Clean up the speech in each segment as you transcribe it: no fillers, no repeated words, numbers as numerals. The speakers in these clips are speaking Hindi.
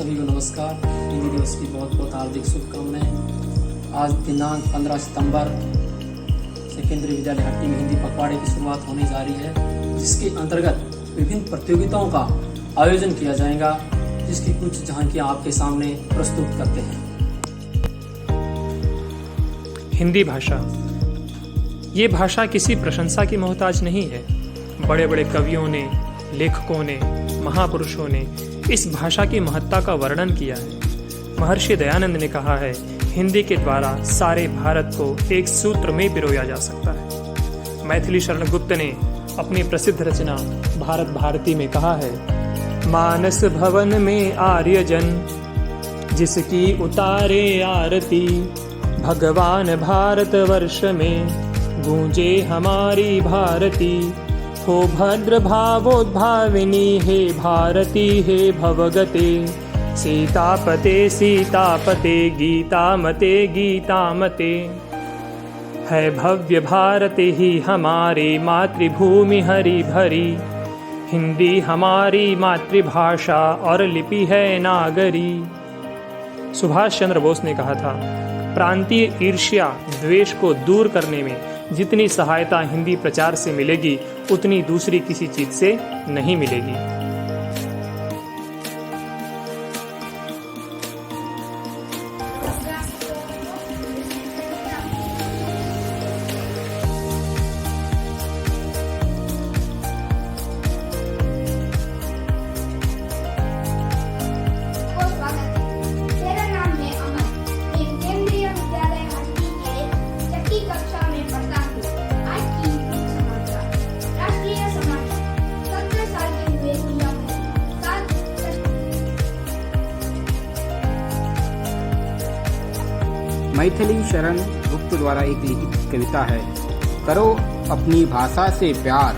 सभी को नमस्कार। हिंदी दिवस की बहुत बहुत हार्दिक शुभकामनाएं। आज दिनांक 15 सितंबर से केंद्रीय विद्यालय हट्टी में हिंदी पखवाड़े की शुरुआत होने जा रही है, जिसके अंतर्गत विभिन्न प्रतियोगिताओं का आयोजन किया जाएगा, जिसकी कुछ झांकियां आपके सामने प्रस्तुत करते हैं। हिंदी भाषा, ये भाषा किसी प्रशंसा की मोहताज नहीं है। बड़े बड़े कवियों ने, लेखकों ने, महापुरुषों ने इस भाषा की महत्ता का वर्णन किया है। महर्षि दयानंद ने कहा है, हिंदी के द्वारा सारे भारत को एक सूत्र में पिरोया जा सकता है। मैथिली शरण गुप्त ने अपनी प्रसिद्ध रचना भारत भारती में कहा है, मानस भवन में आर्यजन जिसकी उतारे आरती, भगवान भारत वर्ष में गूंजे हमारी भारती। हो भद्र भावोद्भाविनी हे भारती हे भवगते, सीतापते सीतापते गीतामते गीतामते। है भव्य भारत ही हमारी मातृभूमि हरी भरी, हिंदी हमारी मातृभाषा और लिपि है नागरी। सुभाष चंद्र बोस ने कहा था, प्रांतीय ईर्ष्या द्वेष को दूर करने में जितनी सहायता हिंदी प्रचार से मिलेगी, उतनी दूसरी किसी चीज से नहीं मिलेगी। मैथिली शरण गुप्त द्वारा एक लिखित कविता है। करो अपनी भाषा से प्यार,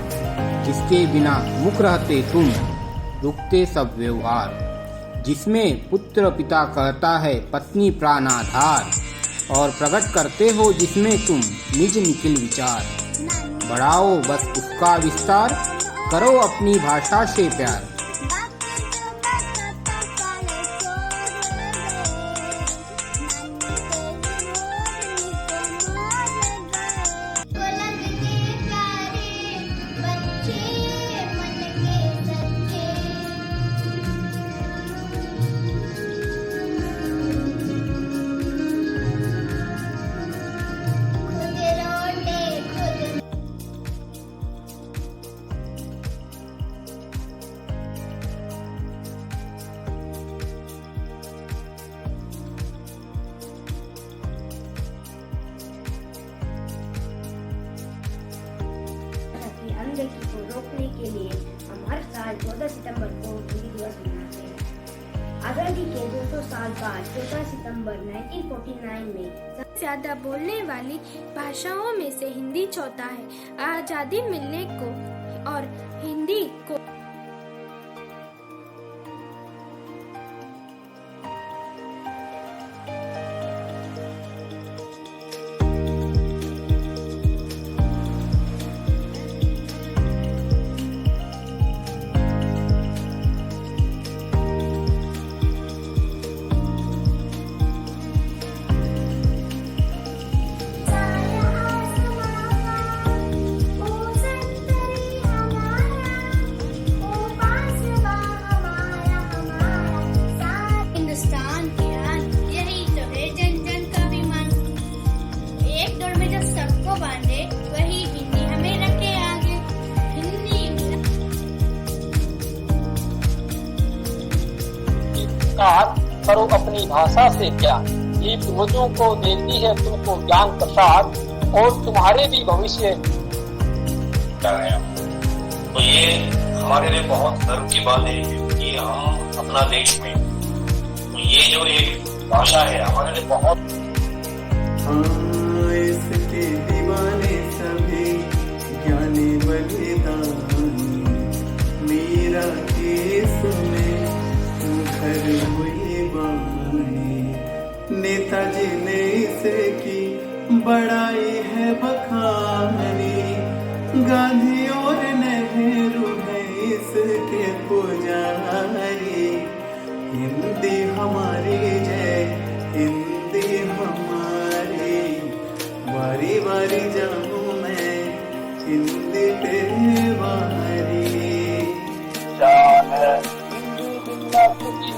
जिसके बिना मुख रहते तुम, रुकते सब व्यवहार। जिसमें पुत्र पिता कहता है पत्नी प्राणाधार, और प्रकट करते हो जिसमें तुम निज निखिल विचार। बढ़ाओ बस उसका विस्तार, करो अपनी भाषा से प्यार। अनदेखी को रोकने के लिए हम हर साल 14 सितंबर को हिंदी दिवस मनाते हैं। आजादी के 200 साल बाद 14 सितंबर 1949 में सबसे ज्यादा बोलने वाली भाषाओं में से हिंदी चौथा है। आजादी मिलने को और हिंदी को करो अपनी भाषा से प्यार, ये पूर्वजों को देती है तुमको ज्ञान प्रसाद, और तुम्हारे भी भविष्य। तो ये हमारे लिए बहुत गर्व की बात है कि हम अपना देश में, तो ये जो एक भाषा है हमारे लिए बहुत। इसके दीवाने सभी ज्ञानी बलिदानी, मेरा केस में मुखर हुई बानी। नेताजी ने इसे की बड़ाई है बखानी, गांधी और नेहरू है इसके पुजारी। हिंदी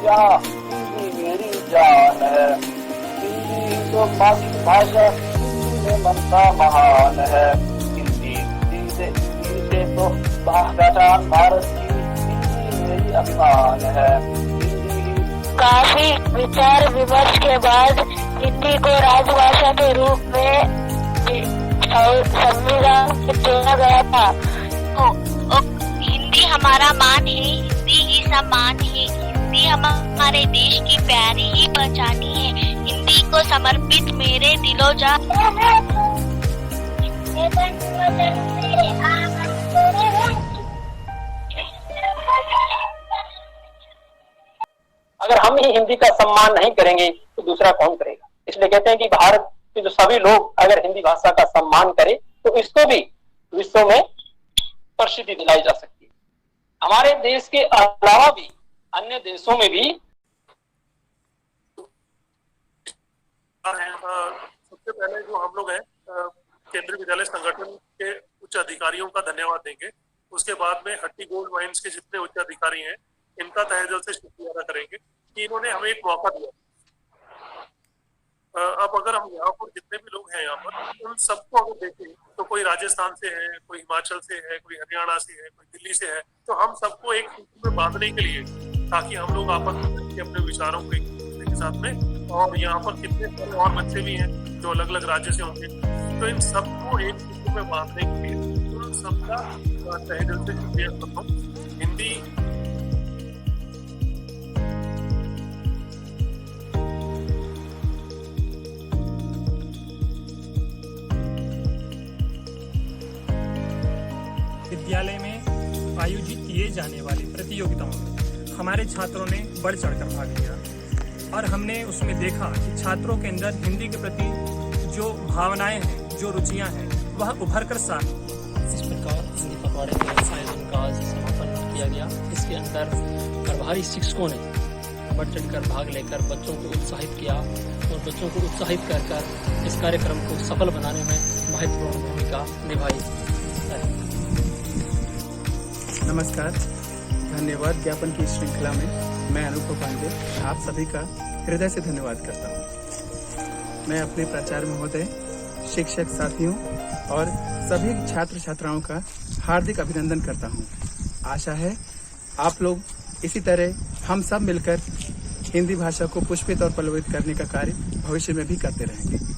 भैया, हिंदी मेरी जान है। हिंदी तो मातृभाषा, हिंदी में मनसा महान है। हिंदी से तो पहचान भारत की, हिंदी मेरी अभिमान है। काफी विचार विमर्श के बाद हिंदी को राजभाषा के रूप में संविधान में चुना गया था। हिंदी हमारा मान है, हिंदी ही सम्मान है, हिंदी हमारे देश की प्यारी ही पहचानी है। हिंदी को समर्पित मेरे दिलोजा। अगर हम ही हिंदी का सम्मान नहीं करेंगे तो दूसरा कौन करेगा? इसलिए कहते हैं कि भारत के जो सभी लोग अगर हिंदी भाषा का सम्मान करें तो इसको भी विश्व में प्रसिद्धि दिलाई जा सकती है। हमारे देश के अलावा भी अन्य देशों में भी सबसे पहले जो हम लोग हैं केंद्रीय विद्यालय संगठन के उच्च अधिकारियों का धन्यवाद देंगे। उसके बाद में हट्टी गोल्ड माइंस के जितने उच्च अधिकारी हैं इनका तहे दिल से शुक्रिया अदा करेंगे कि इन्होंने हमें एक मौका दिया। अब अगर हम यहाँ पर जितने भी लोग हैं यहाँ पर उन सबको अगर देखें तो कोई राजस्थान से है, कोई हिमाचल से है, कोई हरियाणा से है, कोई दिल्ली से है, तो हम सबको एक सूत्र में बांधने के लिए ताकि हम लोग आपस में अपने विचारों को एक दूसरे के साथ में, और यहाँ पर कितने और बच्चे भी हैं जो अलग अलग राज्य से होंगे, तो इन सबको एक सूत्र में बांधने के लिए उन सबका तहे दिल से शुक्रिया करता हूँ। हिंदी विद्यालय में आयोजित किए जाने वाली प्रतियोगिताओं में हमारे छात्रों ने बढ़ चढ़कर भाग लिया और हमने उसमें देखा कि छात्रों के अंदर हिंदी के प्रति जो भावनाएं हैं, जो रुचियां हैं, वह उभर कर सामने। इस प्रकार हिंदी पखवाड़े के आयोजन का समापन किया गया। इसके अंदर प्रभारी शिक्षकों ने बढ़ चढ़कर भाग लेकर बच्चों को उत्साहित किया और बच्चों को उत्साहित कर इस कार्यक्रम को सफल बनाने में महत्वपूर्ण भूमिका निभाई। नमस्कार, धन्यवाद ज्ञापन की श्रृंखला में मैं अनुभव पांडे आप सभी का हृदय से धन्यवाद करता हूँ। मैं अपने प्राचार्य महोदय, शिक्षक साथियों और सभी छात्र छात्राओं का हार्दिक अभिनंदन करता हूँ। आशा है आप लोग इसी तरह हम सब मिलकर हिंदी भाषा को पुष्पित और पल्लवित करने का कार्य भविष्य में भी करते रहेंगे।